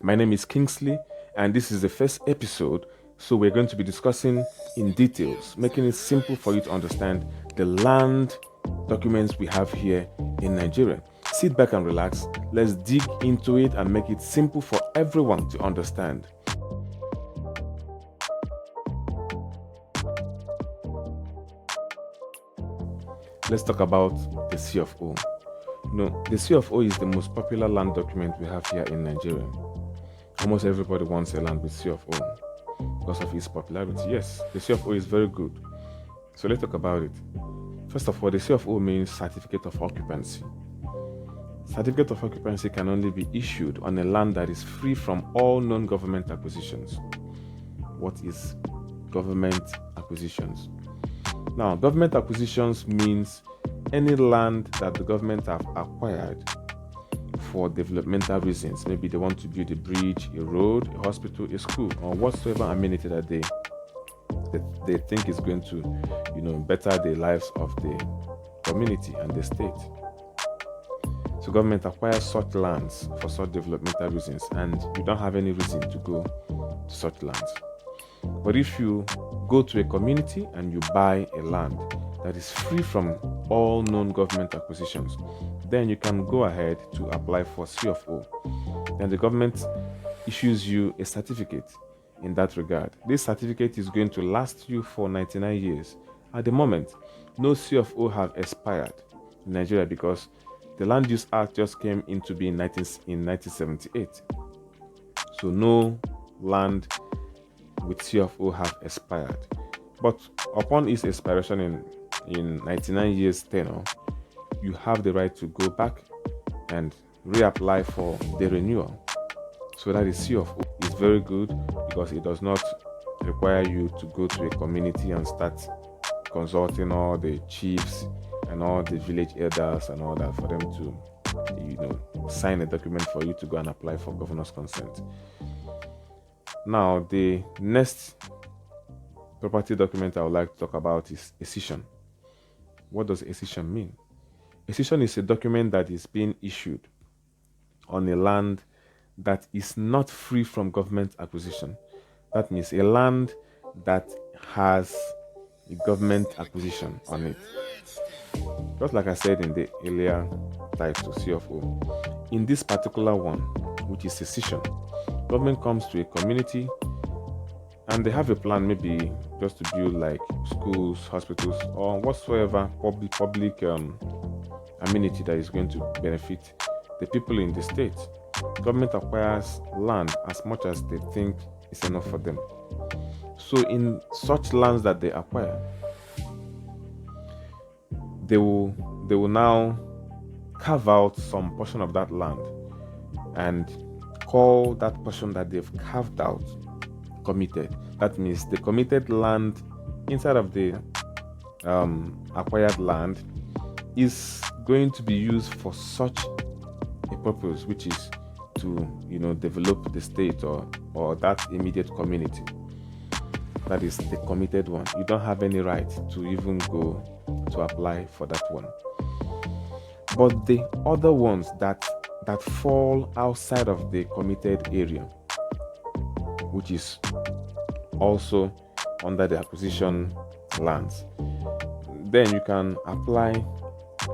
My name is Kingsley, and this is the first episode, so we're going to be discussing in details, making it simple for you to understand the land documents we have here in Nigeria. Sit back and relax. Let's dig into it and make it simple for everyone to understand. Let's talk about the C of O. The C of O is the most popular land document we have here in Nigeria. Almost everybody wants a land with C of O because of its popularity. Yes, the C of O is very good. So let's talk about it. First of all, the C of O means Certificate of Occupancy. Certificate of Occupancy can only be issued on a land that is free from all non-government acquisitions. What is government acquisitions? Now, government acquisitions means any land that the government have acquired for developmental reasons. Maybe they want to build a bridge, a road, a hospital, a school, or whatsoever amenity that they think is going to, better the lives of the community and the state. So government acquires such lands for such developmental reasons, and you don't have any reason to go to such lands. But if you go to a community and you buy a land that is free from all known government acquisitions, then you can go ahead to apply for C of O. Then the government issues you a certificate in that regard. This certificate is going to last you for 99 years. At the moment, no C of O have expired in Nigeria because the Land Use Act just came into being in 1978. So no land with C of O have expired. But upon its expiration in 99 years tenure, you have the right to go back and reapply for the renewal. So that is C of O. It's very good because it does not require you to go to a community and start consulting all the chiefs and all the village elders and all that for them to sign a document for you to go and apply for governor's consent. Now, the next property document I would like to talk about is Excision. What does Excision mean? Excision is a document that is being issued on a land that is not free from government acquisition. That means a land that has a government acquisition on it. Just like I said in the earlier title, C of O. In this particular one, which is Excision, government comes to a community and they have a plan, maybe just to build like schools, hospitals, or whatsoever public amenity that is going to benefit the people in the state. Government acquires land as much as they think is enough for them. So in such lands that they acquire, they will now carve out some portion of that land and call that portion that they've carved out committed. That means the committed land inside of the acquired land is going to be used for such a purpose, which is to develop the state or that immediate community. That is the committed one. You don't have any right to even go to apply for that one. But the other ones that fall outside of the committed area, which is also under the acquisition lands, then you can apply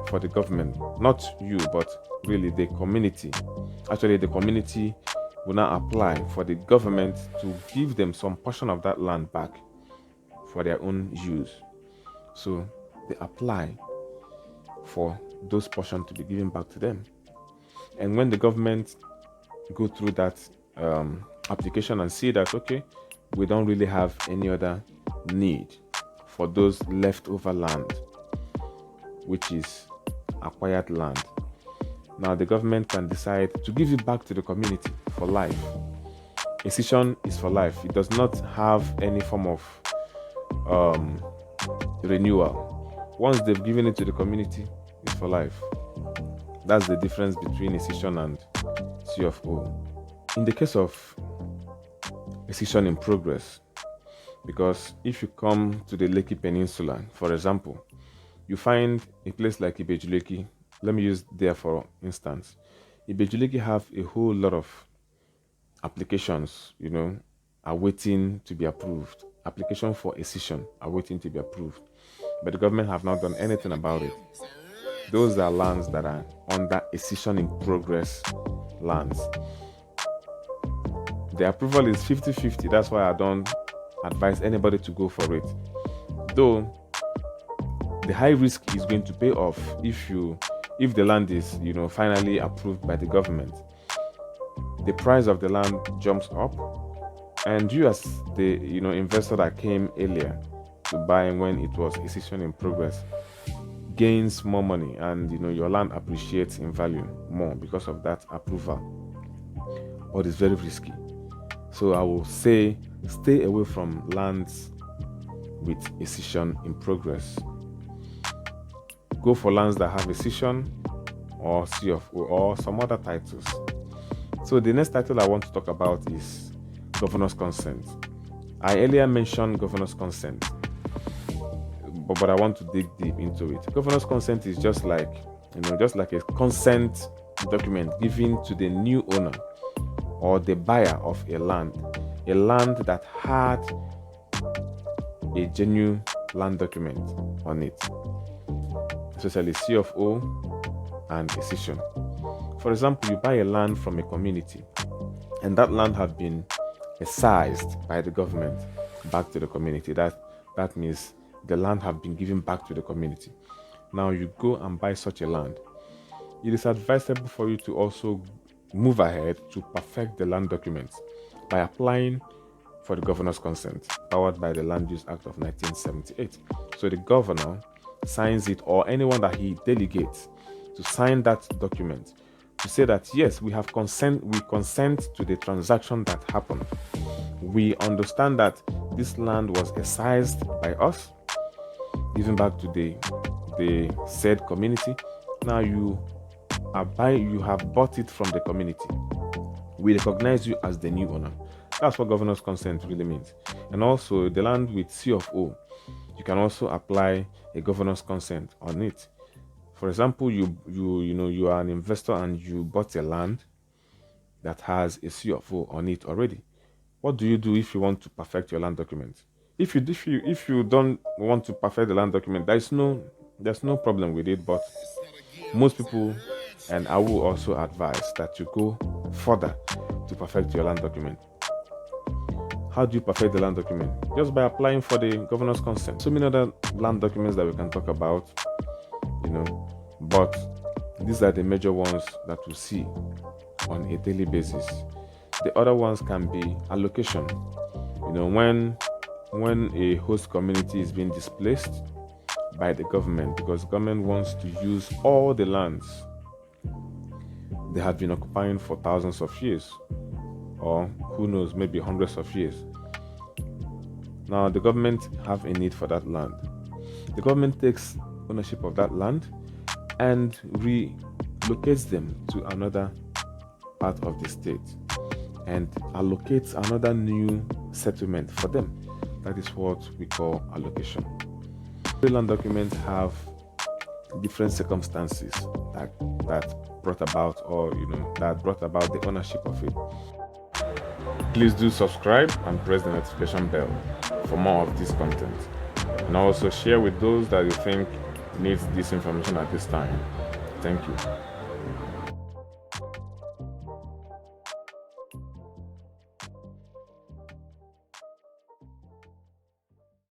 for the government. Not you, but really the community. Actually, the community will now apply for the government to give them some portion of that land back for their own use. So they apply for those portions to be given back to them. And when the government go through that application and see that, okay, we don't really have any other need for those leftover land, which is acquired land, now the government can decide to give it back to the community for life. Excision is for life. It does not have any form of renewal. Once they've given it to the community, it's for life. That's the difference between Excision and C of O. In the case of Excision in progress, because if you come to the Lekki Peninsula, for example, you find a place like Ibejuleki. Let me use there for instance. Ibejuleki have a whole lot of applications, are waiting to be approved. Application for excision are waiting to be approved, but the government have not done anything about it. Those are lands that are under excision in progress lands. The approval is 50-50. That's why I don't advise anybody to go for it. Though the high risk is going to pay off if the land is finally approved by the government. The price of the land jumps up, and you as the investor that came earlier to buy when it was excision in progress gains more money, and your land appreciates in value more because of that approval. But it's very risky. So I will say stay away from lands with excision in progress. Go for lands that have excision or CFO or some other titles. So the next title I want to talk about is governor's consent. I earlier mentioned governor's consent, but I want to dig deep into it. Governor's consent is just like a consent document given to the new owner or the buyer of a land that had a genuine land document on it, especially CFO and excision. For example, you buy a land from a community, and that land has been excised by the government back to the community. That means the land has been given back to the community. Now you go and buy such a land. It is advisable for you to also move ahead to perfect the land documents by applying for the governor's consent powered by the Land Use Act of 1978. So the governor signs it, or anyone that he delegates to sign that document to say that yes, we consent to the transaction that happened. We understand that this land was excised by us, given back to the said community. Now you have bought it from the community. We recognize you as the new owner. That's what governor's consent really means. And also the land with CFO, you can also apply a governor's consent on it. For example, you are an investor and you bought a land that has a CFO on it already. What do you do if you want to perfect your land document? If you don't want to perfect the land document, there's no problem with it. But most people, and I will also advise that you go further to perfect your land document. How do you perfect the land document? Just by applying for the governor's consent. So many other land documents that we can talk about, but these are the major ones that we see on a daily basis. The other ones can be allocation. When a host community is being displaced by the government because government wants to use all the lands they have been occupying for thousands of years, or who knows, maybe hundreds of years. Now the government have a need for that land. The government takes ownership of that land and relocates them to another part of the state and allocates another new settlement for them. That is what we call allocation. The land documents have different circumstances that brought about the ownership of it. Please do subscribe and press the notification bell for more of this content, and also share with those that you think needs this information at this time. Thank you.